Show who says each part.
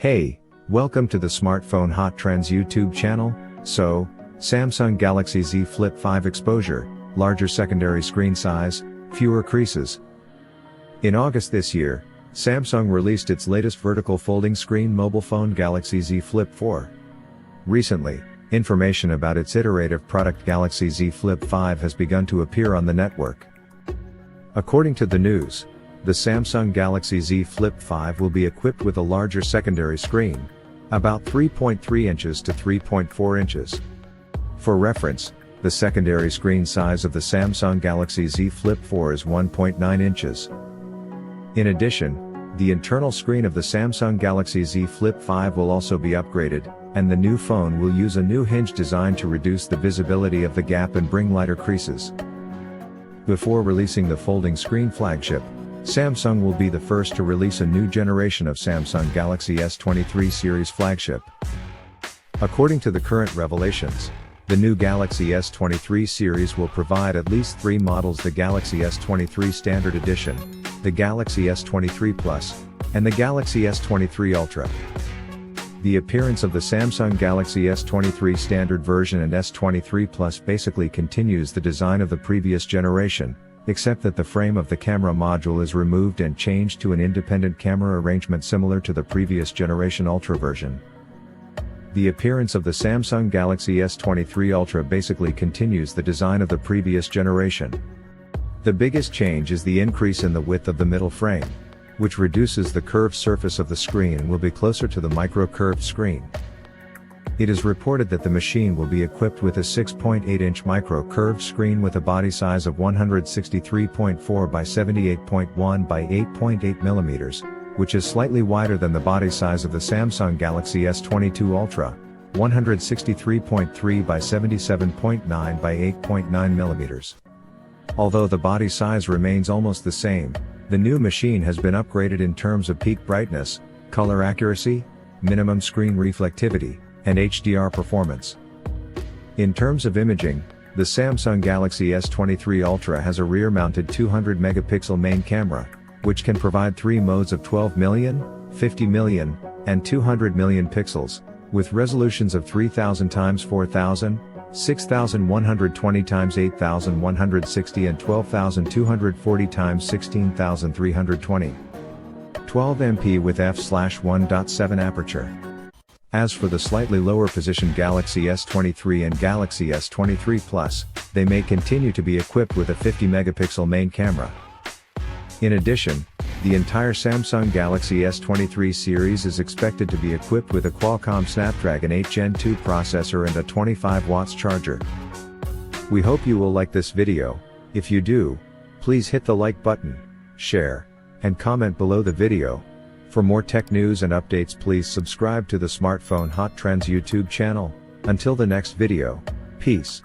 Speaker 1: Hey, welcome to the Smartphone Hot Trends YouTube channel. So, Samsung Galaxy Z Flip 5 exposure, larger secondary screen size, fewer creases. In August this year, Samsung released its latest vertical folding screen mobile phone Galaxy Z Flip 4. Recently, information about its iterative product Galaxy Z Flip 5 has begun to appear on the network. According to the news, the Samsung Galaxy Z Flip 5 will be equipped with a larger secondary screen, about 3.3 inches to 3.4 inches. For reference, the secondary screen size of the Samsung Galaxy Z Flip 4 is 1.9 inches. In addition, the internal screen of the Samsung Galaxy Z Flip 5 will also be upgraded, and the new phone will use a new hinge design to reduce the visibility of the gap and bring lighter creases. Before releasing the folding screen flagship, Samsung will be the first to release a new generation of Samsung Galaxy S23 series flagship. According to the current revelations, the new Galaxy S23 series will provide at least 3 models: the Galaxy S23 Standard Edition, the Galaxy S23 Plus, and the Galaxy S23 Ultra. The appearance of the Samsung Galaxy S23 Standard version and S23 Plus basically continues the design of the previous generation, except that the frame of the camera module is removed and changed to an independent camera arrangement similar to the previous generation Ultra version. The appearance of the Samsung Galaxy S23 Ultra basically continues the design of the previous generation. The biggest change is the increase in the width of the middle frame, which reduces the curved surface of the screen and will be closer to the micro-curved screen. It is reported that the machine will be equipped with a 6.8-inch micro-curved screen with a body size of 163.4 by 78.1 by 8.8 mm, which is slightly wider than the body size of the Samsung Galaxy S22 Ultra, 163.3 by 77.9 by 8.9 mm. Although the body size remains almost the same, the new machine has been upgraded in terms of peak brightness, color accuracy, minimum screen reflectivity, and HDR performance. In terms of imaging, the Samsung Galaxy S23 Ultra has a rear-mounted 200-megapixel main camera, which can provide 3 modes of 12 million, 50 million, and 200 million pixels, with resolutions of 3000 x 4000, 6120 x 8160 and 12240 x 16320. 12MP with f/1.7 aperture. As for the slightly lower position Galaxy S23 and Galaxy S23 Plus, they may continue to be equipped with a 50-megapixel main camera. In addition, the entire Samsung Galaxy S23 series is expected to be equipped with a Qualcomm Snapdragon 8 Gen 2 processor and a 25 watts charger. We hope you will like this video. If you do, please hit the like button, share, and comment below the video. For more tech news and updates, please subscribe to the Smartphone Hot Trends YouTube channel. Until the next video, peace.